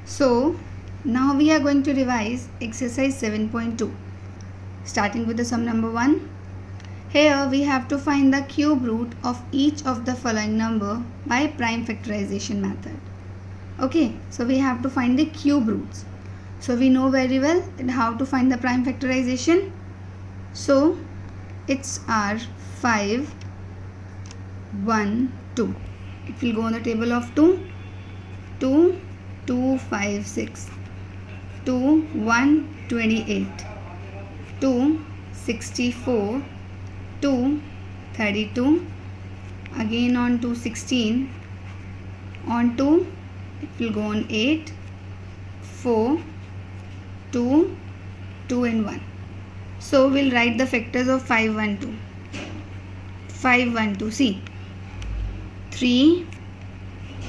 So now we are going to revise exercise 7.2, starting with the sum number 1. Here we have to find the cube root of each of the following number by prime factorization method. Okay, so we have to find the cube roots. So we know very well that how to find the prime factorization. So it's our 5, 1, 2. It will go on the table of 2. 2, 2, 5, 6. 2, 1, 28. 2, 64. 2, 32. Again on 2, 16. On 2, it will go on 8. 4, 2, 2 and 1. So we'll write the factors of 5, 1, 2. 5, 1, 2. See. 3,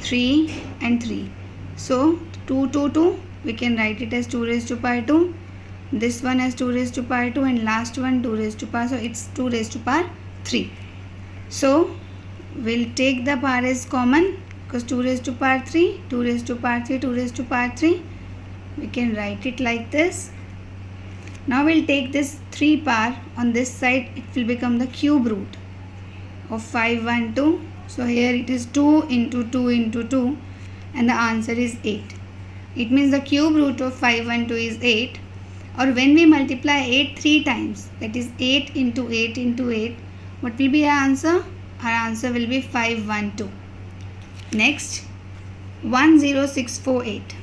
3 and 3. So 2, 2, 2. We can write it as 2 raised to power 2. This one as 2 raised to power 2 and last one 2 raised to power. So it's 2 raised to power 3. So we'll take the power as common because 2 raised to power 3, 2 raised to power 3, 2 raised to power 3. We can write it like this. Now we'll take this 3 power on this side. It will become the cube root of 5, 1, 2. So here it is 2 into 2 into 2 and the answer is 8. It means the cube root of 5, 1, 2 is 8. Or when we multiply 8 3 times, that is 8 into 8 into 8, what will be our answer? Our answer will be 5, 1, 2. Next, 10648.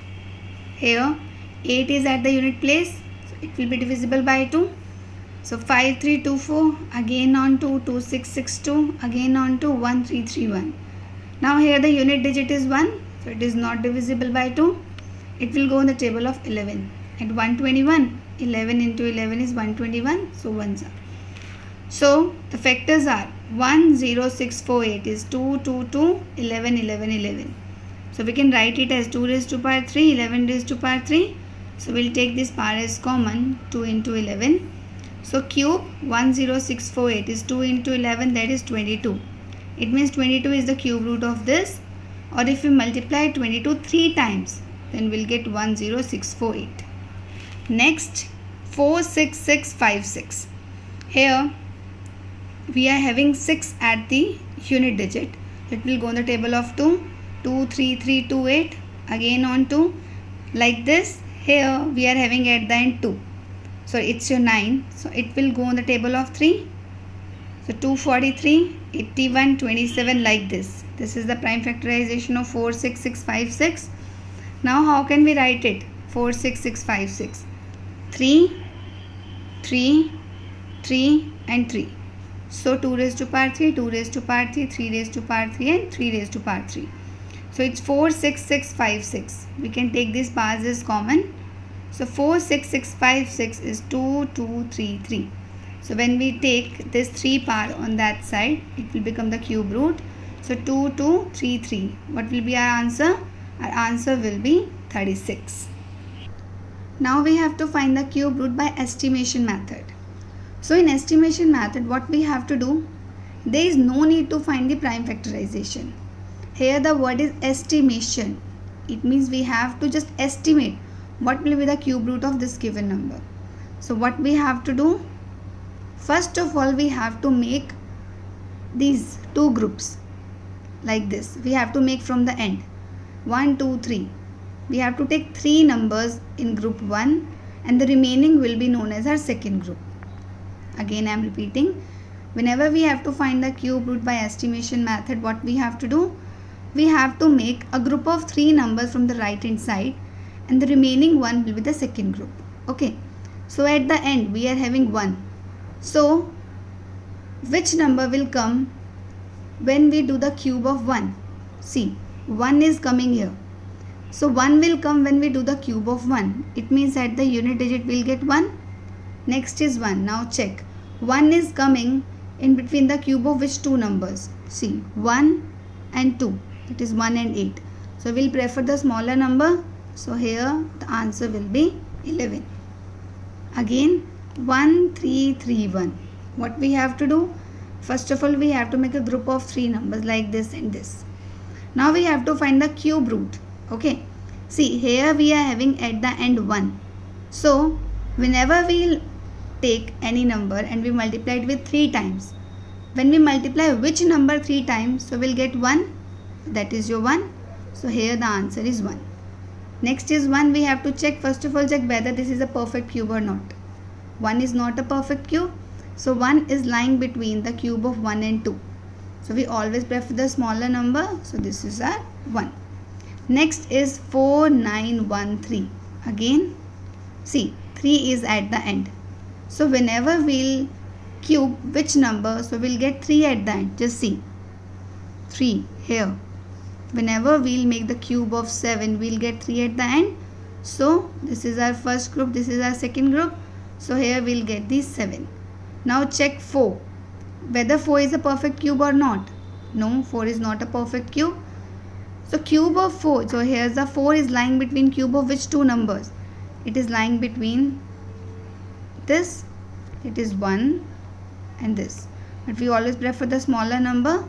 Here 8 is at the unit place, so it will be divisible by 2. So 5, 3, 2, 4, again on 2, 2, 6, 6, 2, again on 2, 1, 3, 3, 1. Now here the unit digit is 1, so it is not divisible by 2. It will go in the table of 11. At 121, 11 into 11 is 121, so 1s are. So the factors are 10648 is 2, 2, 2, 11, 11, 11. So we can write it as 2 raised to power 3, 11 raised to power 3. So we'll take this power as common, 2 into 11. So cube 10648 is 2 into 11, that is 22. It means 22 is the cube root of this. Or if we multiply 22 3 times, then we'll get 10648. Next, 46656. Here we are having 6 at the unit digit. It will go on the table of 2. 2, 3, 3, 2, 8. Again on 2. Like this. Here we are having at the end 2. So it's your 9. So it will go on the table of 3. So 243, 81, 27 like this. This is the prime factorization of 46656. Now how can we write it? 46656. 3, 3, 3 and 3. So 2 raised to power 3, 2 raised to power 3, 3 raised to power 3 and 3 raised to power 3. So it's 46656. We can take these powers as common. So 46656 is 2, 2, 3, 3. So when we take this 3 power on that side, it will become the cube root. So 2, 2, 3, 3. What will be our answer? Our answer will be 36. Now we have to find the cube root by estimation method. So in estimation method, what we have to do? There is no need to find the prime factorization. Here the word is estimation. It means we have to just estimate what will be the cube root of this given number. So what we have to do? First of all, we have to make these two groups like this. We have to make from the end. 1, 2, 3. We have to take 3 numbers in group 1 and the remaining will be known as our second group. Again I am repeating. Whenever we have to find the cube root by estimation method, what we have to do? We have to make a group of 3 numbers from the right hand side and the remaining one will be the second group. Okay. So at the end we are having 1. So which number will come when we do the cube of 1? See, 1 is coming here. So 1 will come when we do the cube of 1. It means at the unit digit we'll get 1. Next is 1. Now check. 1 is coming in between the cube of which 2 numbers? See, 1 and 2. It is 1 and 8. So we'll prefer the smaller number. So here the answer will be 11. Again 1, 3, 3, 1. What we have to do? First of all, we have to make a group of 3 numbers like this and this. Now we have to find the cube root. Okay. See, here we are having at the end 1. So, whenever we take any number and we multiply it with 3 times, when we multiply which number 3 times, so we'll get 1. That is your 1. So, here the answer is 1. Next is 1. We have to check, first of all, check whether this is a perfect cube or not. 1 is not a perfect cube. So, 1 is lying between the cube of 1 and 2. So, we always prefer the smaller number. So, this is our 1. Next is 4913. Again, see, 3 is at the end. So, whenever we'll cube which number, so we'll get 3 at the end. Just see, 3 here. Whenever we'll make the cube of 7, we'll get 3 at the end. So, this is our first group, this is our second group. So, here we'll get the 7. Now, check 4. Whether 4 is a perfect cube or not. No, 4 is not a perfect cube. So, cube of 4. So, here's the 4 is lying between cube of which two numbers? It is lying between this. It is 1 and this. But we always prefer the smaller number.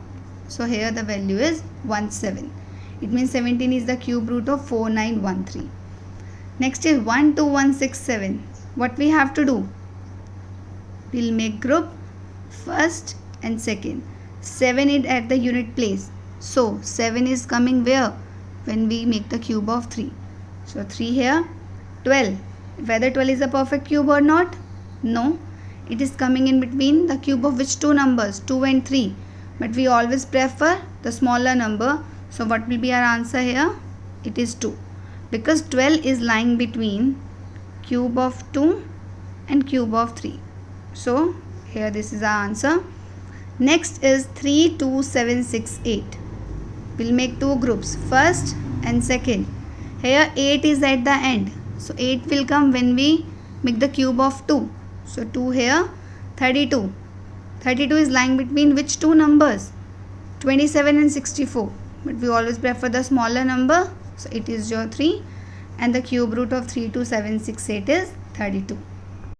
So, here the value is 17. It means 17 is the cube root of 4913. Next is 12167. What we have to do? We'll make group first and second. 7 is at the unit place. So, 7 is coming where? When we make the cube of 3. So, 3 here. 12. Whether 12 is a perfect cube or not? No. It is coming in between the cube of which two numbers? 2 and 3. But we always prefer the smaller number. So, what will be our answer here? It is 2. Because 12 is lying between cube of 2 and cube of 3. So, here this is our answer. Next is 32768. We'll make two groups, first and second. Here 8 is at the end. So, 8 will come when we make the cube of 2. So, 2 here, 32. 32 is lying between which two numbers? 27 and 64. But we always prefer the smaller number. So, it is your 3. And the cube root of 32768 is 32.